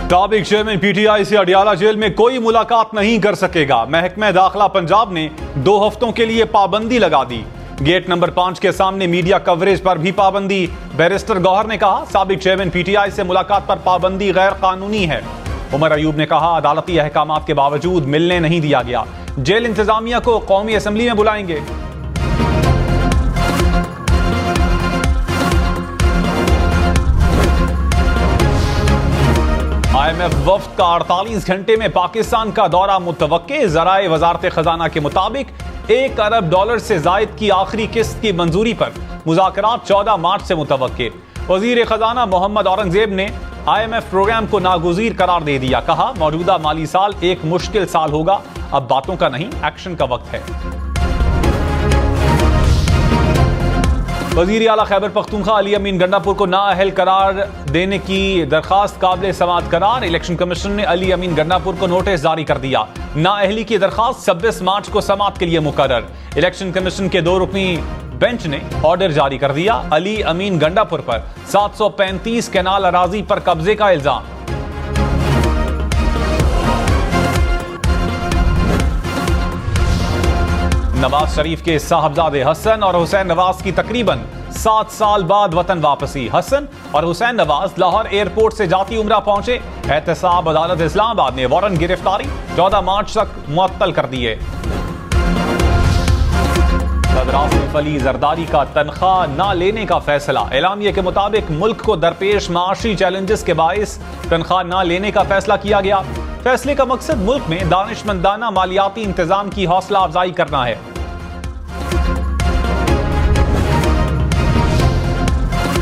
साबिक chairman PTI से Adiala jail में कोई मुलाकात नहीं कर सकेगा। महकमा दाखिला पंजाब ने 2 हफ्तों के लिए पाबंदी लगा दी। गेट नंबर 5 के सामने मीडिया कवरेज पर भी पाबंदी। बैरिस्टर गौहर ने कहा, साबिक चेयरमैन पीटीआई से मुलाकात पर पाबंदी गैर कानूनी है। उमर अयूब ने कहा, अदालती अहकामात के बावजूद मिलने नहीं दिया गया। जेल इंतजामिया को कौमी असेंबली में बुलाएंगे। IMF वफ्द का 48 घंटे में पाकिस्तान का दौरा मुतवक्के। ज़राए वजारत खजाना के मुताबिक $1 अरब से जायद की आखिरी किस्त की मंजूरी पर मुज़ाकरात 14 मार्च से मुतवक्के। वज़ीर खजाना मोहम्मद औरंगजेब ने IMF प्रोग्राम को नागुज़ीर करार दे दिया। कहा, मौजूदा माली साल एक मुश्किल साल होगा, अब बातों का नहीं एक्शन का वक्त है। वज़ीर आला खैबर पख्तूनख्वा अली अमीन गंडापुर को नाअहल करार देने की दरखास्त काबिल समाअत करार। इलेक्शन कमीशन ने अली अमीन गंडापुर को नोटिस जारी कर दिया। नाअहली की दरखास्त 26 मार्च को समाअत के लिए मुकर्रर। इलेक्शन कमीशन के 2 रुकनी बेंच ने ऑर्डर जारी कर दिया। अली अमीन गंडापुर पर 735 कैनाल अराजी पर कब्जे का इल्जाम। नवाज शरीफ के साहबजादे हसन और हुसैन नवाज की तकरीबन 7 साल बाद वतन वापसी। हसन और हुसैन नवाज लाहौर एयरपोर्ट से जाती उम्रा पहुंचे। एहतसाब अदालत इस्लामाबाद ने वारंट गिरफ्तारी 14 मार्च तक मुअत्तल कर दिए। सदर आसिफ अली जरदारी का तनख्वाह न लेने का फैसला। एलामिया के मुताबिक मुल्क को दरपेश माशी चैलेंजेस के बाइस तनख्वाह न लेने का फैसला किया गया। फैसले का मकसद मुल्क में दानिशमंदाना मालियाती इंतजाम की हौसला अफजाई करना है।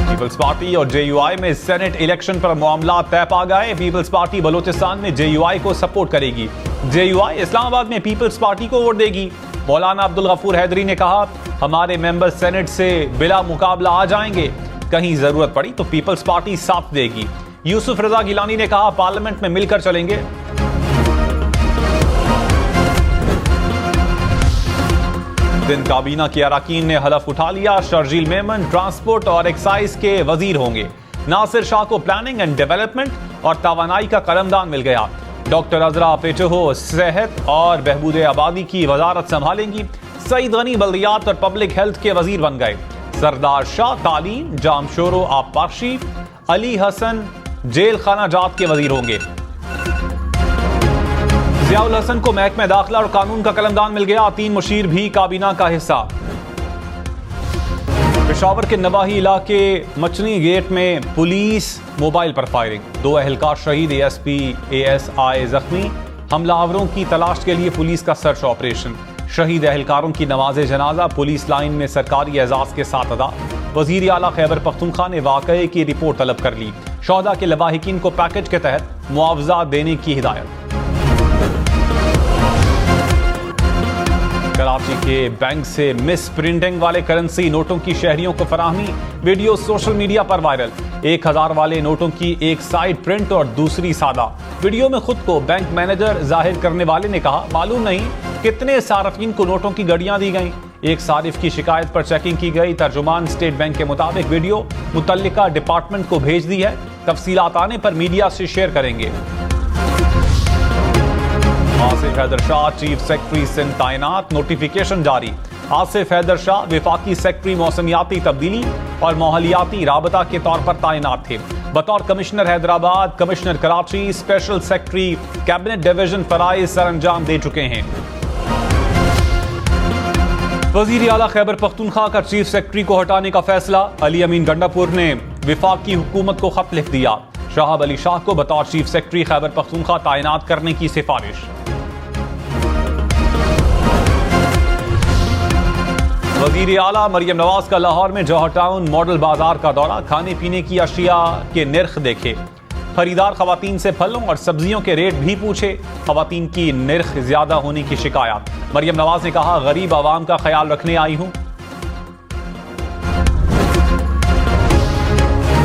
पीपल्स पार्टी और JUI में सेनेट इलेक्शन पर मामला तय पा गए। पीपल्स पार्टी बलोचिस्तान में JUI को सपोर्ट करेगी। JUI इस्लामाबाद में पीपल्स पार्टी को वोट देगी। मौलाना अब्दुल गफूर हैदरी ने कहा, हमारे मेंबर सेनेट से बिला मुकाबला आ जाएंगे, कहीं जरूरत पड़ी तो पीपल्स पार्टी साथ देगी। यूसुफ रजा गिलानी ने कहा, पार्लियामेंट में मिलकर चलेंगे। दिन काबीना के अराकीन ने हलफ उठा लिया। शर्जील मेमन ट्रांसपोर्ट और एक्साइज के वजीर होंगे। नासिर शाह को प्लानिंग एंड डेवलपमेंट और तवानाई का कलमदान मिल गया। डॉक्टर अजरा पेटहो सेहत और बहबूद आबादी की वजारत संभालेंगी। सईद गनी बल्दियात और पब्लिक हेल्थ के वजीर बन गए। सरदार शाह तालीम, जामशोरो आबपाशी, अली हसन जेल खाना जात के वजीर होंगे। जियाउल हसन को महकमा दाखिला और कानून का कलमदान मिल गया। 3 मुशीर भी काबीना का हिस्सा। पेशावर के नवाही इलाके मचनी गेट में पुलिस मोबाइल पर फायरिंग। 2 अहलकार शहीद, ASP ASI जख्मी। हमलावरों की तलाश के लिए पुलिस का सर्च ऑपरेशन। शहीद अहलकारों की नमाज जनाजा पुलिस लाइन में सरकारी एजाज के साथ अदा। वजीर आला खैबर पख्तूनख्वा ने वाकये की रिपोर्ट तलब कर ली। शोहदा के लवाहिकीन को पैकेज के तहत मुआवजा देने की हिदायत। कराची के बैंक से मिस प्रिंटिंग वाले करेंसी नोटों की शहरियों को फराहमी। वीडियो सोशल मीडिया पर वायरल। 1000 वाले नोटों की एक साइड प्रिंट और दूसरी सादा। वीडियो में खुद को बैंक मैनेजर जाहिर करने वाले ने कहा, मालूम नहीं कितने सार्फिन को नोटों की गड़ियां दी गईं। एक सारिफ की शिकायत पर चेकिंग की गई। तर्जुमान स्टेट बैंक के मुताबिक वीडियो मुतल्लिका डिपार्टमेंट को भेज दी है। तफसीलात आने पर मीडिया से शेयर करेंगे। आसिफ हैदर शाह चीफ सेक्रेटरी सिंध तैनात। नोटिफिकेशन जारी। आसिफ हैदर शाह विफाकी सेक्रेटरी मौसमियाती तब्दीली और माहौलियाती राबता के तौर पर तैनात थे। बतौर commissioner Hyderabad, commissioner Karachi, special secretary cabinet division फराइज सर अंजाम दे चुके हैं। वजीर आला खैबर पख्तूनख्वा का चीफ सेक्रेटरी को हटाने का फैसला। अली अमीन गंडापुर ने विफाकी हुकूमत को खत लिख दिया। शाहब अली शाह को बतौर चीफ सेक्रेटरी खैबर पख्तूनख्वा तैनात करने की सिफारिश। वजीर आला मरियम नवाज का लाहौर में जौहर टाउन मॉडल बाजार का दौरा। खाने पीने की अशिया के निर्ख देखे। खरीदार खवातीन से फलों और सब्जियों के रेट भी पूछे। खवातीन की निर्ख ज्यादा होने की शिकायत। मरियम नवाज ने कहा, गरीब आवाम का ख्याल रखने आई हूं।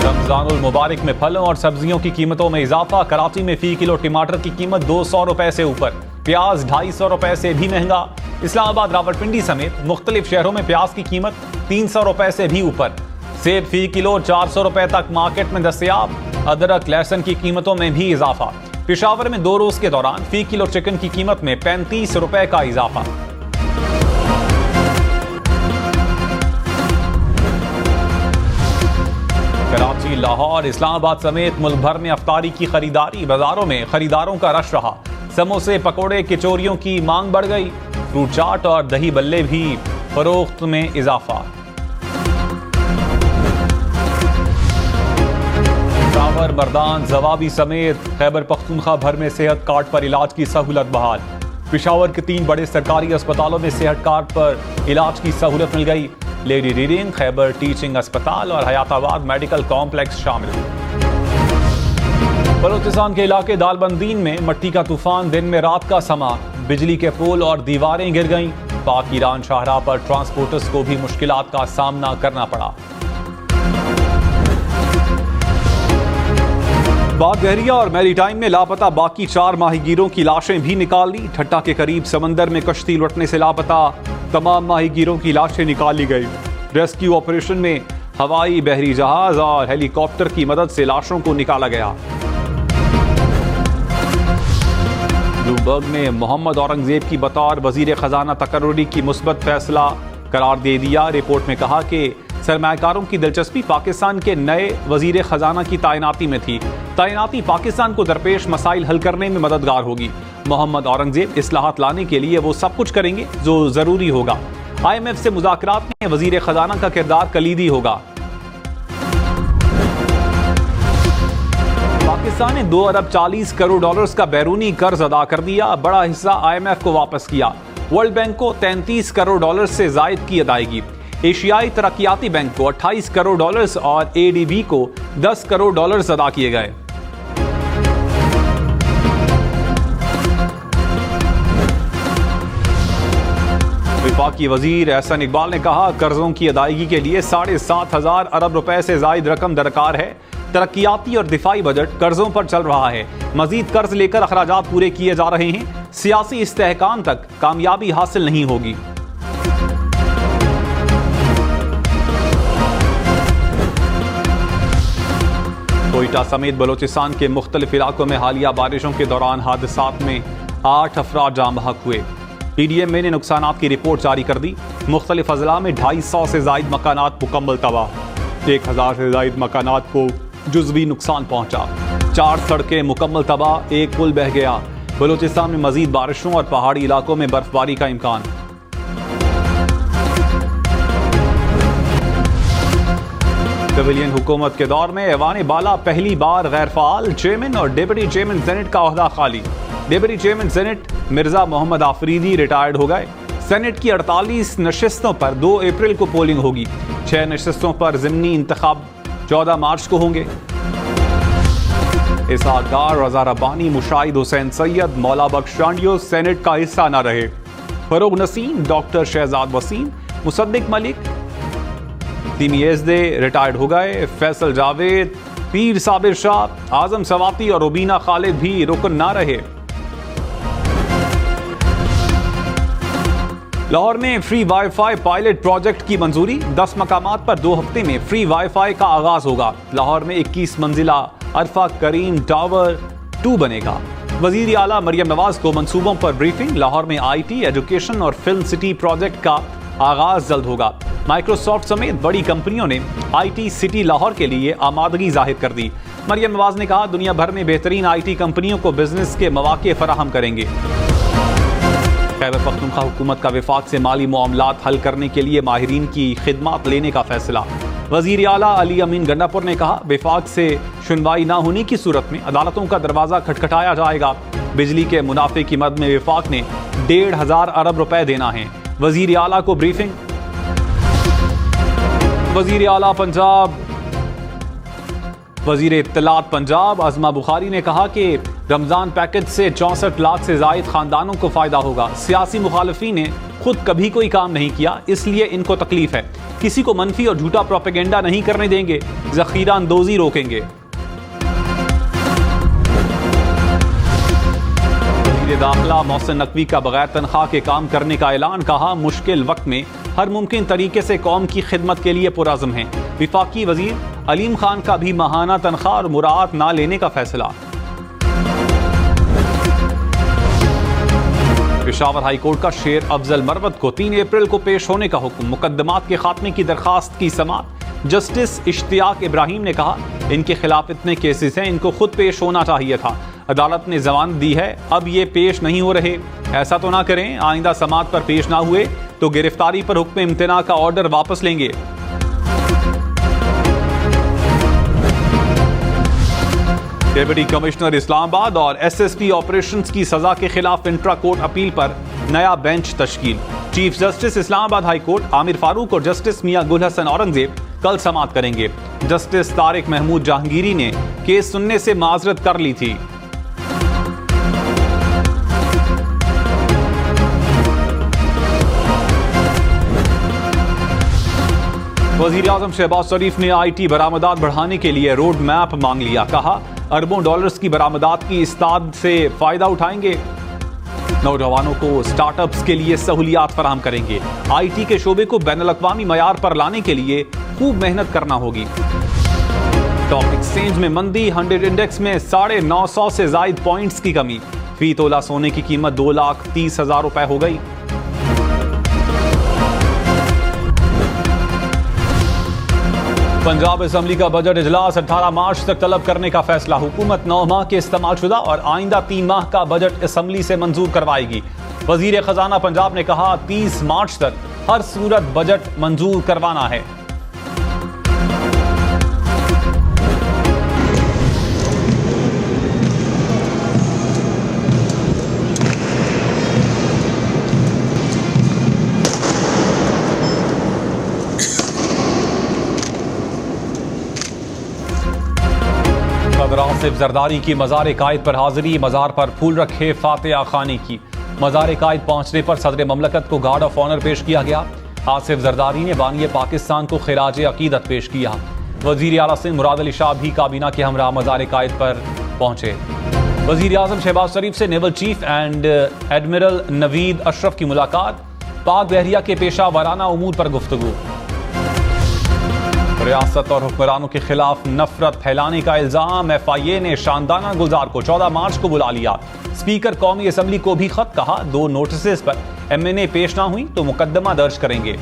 रमजानुल मुबारक में फलों और सब्जियों की कीमतों में इजाफा। कराची में फी किलो टमाटर की कीमत 200 रुपए से ऊपर। प्याज 250 रुपए से भी महंगा। इस्लामाबाद, रावलपिंडी समेत मुख्तलिफ शहरों में प्याज की कीमत 300 रुपए से भी ऊपर। सेब फी किलो 400 रुपए तक मार्केट में दस्तयाब। अदरक लहसुन की कीमतों में भी इजाफा। पेशावर में 2 रोज के दौरान फी किलो चिकन की कीमत में 35 रुपए का इजाफा। कराची, लाहौर, इस्लामाबाद समेत मुल्क भर में अफ्तारी की खरीदारी। बाजारों में खरीदारों का रश रहा। समोसे, पकौड़े, कचौरियों की मांग बढ़ गई। फ्रूट चाट और दही बल्ले भी फरोख्त में इजाफा। पेशावर, मर्दान, जवाबी समेत खैबर पख्तूनख्वा भर में सेहत कार्ड पर इलाज की सहूलत बहाल। पेशावर के 3 बड़े सरकारी अस्पतालों में सेहत कार्ड पर इलाज की सहूलत मिल गई। लेडी रीडिंग, खैबर टीचिंग अस्पताल और हयाताबाद मेडिकल कॉम्प्लेक्स शामिल। बलोचिस्तान के इलाके दालबंदीन में मट्टी का तूफान, दिन में रात का समा, बिजली के पोल और दीवारें गिर गईं। पाक ईरान शाहराह पर ट्रांसपोर्टर्स को भी मुश्किलात का सामना करना पड़ा। बाग गहरिया और मैरीटाइम में लापता बाकी 4 माहीगीरों की लाशें भी निकाल ली। ठट्टा के करीब समंदर में कश्ती लुटने से लापता तमाम माहीगीरों की लाशें निकाली गई। रेस्क्यू ऑपरेशन में हवाई, बहरी जहाज और हेलीकॉप्टर की मदद से लाशों को निकाला गया। ब्लूमबर्ग ने मोहम्मद औरंगजेब की बतौर वजीर खजाना तकर्रुरी की मुस्बत फैसला करार दे दिया। रिपोर्ट में कहा कि सरमायाकारों की दिलचस्पी पाकिस्तान के नए वजीर खजाना की तैनाती में थी। तैनाती पाकिस्तान को दरपेश मसाइल हल करने में मददगार होगी। मोहम्मद औरंगजेब इस्लाहात लाने के लिए वो सब कुछ करेंगे जो जरूरी होगा। IMF से मुज़ाकरात में वजीर खजाना का किरदार कलीदी होगा। पाकिस्तान ने 2 अरब 40 करोड़ डॉलर्स का बैरूनी कर्ज अदा कर दिया। बड़ा हिस्सा IMF को वापस किया। वर्ल्ड बैंक को 33 करोड़ डॉलर से जायद की अदायगी। एशियाई तरक्याती बैंक को 28 करोड़ डॉलर्स और ADB को 10 करोड़ डॉलर्स अदा किए गए। वफाकी वजीर एहसन इकबाल ने कहा, कर्जों की अदायगी के लिए 7,500 अरब रुपए से जायद रकम दरकार है। तरक्याती और दिफाई बजट कर्जों पर चल रहा है। मजीद कर्ज लेकर अखराजात पूरे किए जा रहे हैं। सियासी इस्तेहकाम तक कामयाबी हासिल नहीं होगी। कोयटा समेत बलोचिस्तान के मुख्तलिफ इलाकों में हालिया बारिशों के दौरान हादसात में 8 अफराद जाँ बहक हुए। PDM ने नुकसानात की रिपोर्ट जारी कर दी। मुख्तलिफ अजला में 250 से जायद मकानात मुकम्मल तबाह। 1000 से जायद मकानात को जुज़वी नुकसान पहुंचा। 4 सड़कें मुकम्मल तबाह, 1 पुल बह गया। बलोचिस्तान में मजीद बारिशों और पहाड़ी इलाकों में बर्फबारी का इम्कान। सिविलियन हुकूमत के दौर में ऐवान बाला पहली बार गैर फाल। चेयरमैन और डिप्टी चेयरमैन सेनेट का ओहदा खाली। Deputy chairman senate Mirza Mohammad Afridi retired हो गए। सेनेट की 48 नशिस्तों पर 2 अप्रैल को पोलिंग होगी। 6 नशिस्तों पर ज़िमनी इंतखाब 14 मार्च को होंगे। इसहाक डार, रज़ा रब्बानी, मुशाहिद हुसैन सैयद, मौला बख्श शांडियो सेनेट का हिस्सा न रहे। फरोग नसीम, डॉक्टर शहजाद वसीम, मुसद्दिक मलिक, तीमी एज़दे रिटायर्ड हो गए। फैसल जावेद, पीर साबिर शाह, आजम सवाती और रुबीना खालिद भी रुकन ना रहे। लाहौर में फ्री वाईफाई पायलट प्रोजेक्ट की मंजूरी। 10 मकामात पर 2 हफ्ते में फ्री वाईफाई का आगाज होगा। लाहौर में 21 मंजिला अरफा करीम टावर 2 बनेगा। वजीर आला मरियम नवाज को मंसूबों पर ब्रीफिंग। लाहौर में IT, एजुकेशन और फिल्म सिटी प्रोजेक्ट का आगाज जल्द होगा। माइक्रोसॉफ्ट समेत बड़ी कंपनियों ने IT सिटी लाहौर के लिए आमादगी जाहिर कर दी। मरियम नवाज ने कहा, दुनिया भर में बेहतरीन IT कंपनियों को बिजनेस के मौके फराहम करेंगे। खैबर पख्तूनख्वा हुकूमत का विफाक से माली मामलात हल करने के लिए माहिरीन की खिदमत लेने का फैसला। वजीर आला अली अमीन गंडापुर ने कहा, विफाक से सुनवाई न होने की सूरत में अदालतों का दरवाजा खटखटाया जाएगा। बिजली के मुनाफे की मद में विफाक ने 1,500 अरब रुपए देना है। वजीर आला को ब्रीफिंग। वजीर आला पंजाब वजीर इत्तलात पंजाब अज़मा बुखारी ने कहा कि रमजान पैकेज से 64 लाख से जायद खानदानों को फायदा होगा। सियासी मुखालफी ने खुद कभी कोई काम नहीं किया, इसलिए इनको तकलीफ है। किसी को मनफी और झूठा प्रोपेगेंडा नहीं करने देंगे, जखीरा अंदोजी रोकेंगे। वज़ीर दाखिला मोहसिन नकवी का बगैर तनख्वाह के काम करने का ऐलान। कहा, मुश्किल वक्त में हर मुमकिन तरीके से कौम की खिदमत के लिए पुरअज़्म हैं। विफाकी वजीर अलीम खान का भी माहाना तनख्वाह और मुराद ना लेने का फैसला। पेशावर हाईकोर्ट का शेर अफजल मरवत को 3 अप्रैल को पेश होने का हुक्म। मुकदमात के खात्मे की दरखास्त की समाअत। जस्टिस इश्तियाक इब्राहिम ने कहा, इनके खिलाफ इतने केसेस हैं, इनको खुद पेश होना चाहिए था। अदालत ने जमानत दी है, अब ये पेश नहीं हो रहे। ऐसा तो ना करें, आइंदा समाअत पर पेश ना हुए तो गिरफ्तारी पर हुक्म इम्तना का ऑर्डर वापस लेंगे। डिप्टी कमिश्नर इस्लामाबाद और एसएसपी ऑपरेशंस की सजा के खिलाफ इंट्रा कोर्ट अपील पर नया बेंच तश्कील। Chief justice Islamabad high court Aamir Farooq और जस्टिस मियां गुल हसन औरंगजेब कल समाअत करेंगे। जस्टिस तारिक महमूद जहांगीरी ने केस सुनने से माजरत कर ली थी। वजीर आजम शहबाज शरीफ ने IT बरामदात बढ़ाने के लिए रोड मैप मांग लिया। कहा, अरबों डॉलर्स की बरामदात की इस्ताद से फायदा उठाएंगे। नौजवानों को स्टार्टअप्स के लिए सहूलियात फराहम करेंगे। IT के शोबे को बैनुल-अक़वामी मयार पर लाने के लिए खूब मेहनत करना होगी। स्टॉक एक्सचेंज में मंदी, 100 इंडेक्स में 950 से जायद पॉइंट्स की कमी। फी तोला सोने की कीमत 2,30,000 रुपए हो गई। पंजाब असेंबली का बजट इजलास 18 मार्च तक तलब करने का फैसला। हुकूमत 9 माह के इस्तेमालशुदा और आइंदा 3 माह का बजट असेंबली से मंजूर करवाएगी। वजीर खजाना पंजाब ने कहा, 30 मार्च तक हर सूरत बजट मंजूर करवाना है। सदर आसिफ जरदारी की मज़ार-ए-कायद पर हाजिरी। मज़ार पर फूल रखे फातिहा खानी की। मज़ार-ए-कायद पहुंचने पर सदर ममलकत को गार्ड ऑफ ऑनर पेश किया गया। आसिफ जरदारी ने बानी पाकिस्तान को खिराज अकीदत पेश किया। वजीर आला सिंध मुराद अली शाह भी काबीना के हमरा मज़ार-ए-कायद पर पहुंचे। वजीर आजम शहबाज शरीफ से naval cheap and admiral Naveed Ashraf की मुलाकात। पाक बहरिया के पेशा वाराना उमूर पर गुफ्तगू। रियासत और हुक्मरानों के खिलाफ नफरत फैलाने का इल्जाम। FIA ने शानदाना गुलजार को 14 मार्च को बुला लिया। स्पीकर कौमी असेंबली को भी खत। कहा, 2 नोटिस पर MNA पेश ना हुई तो मुकदमा दर्ज करेंगे।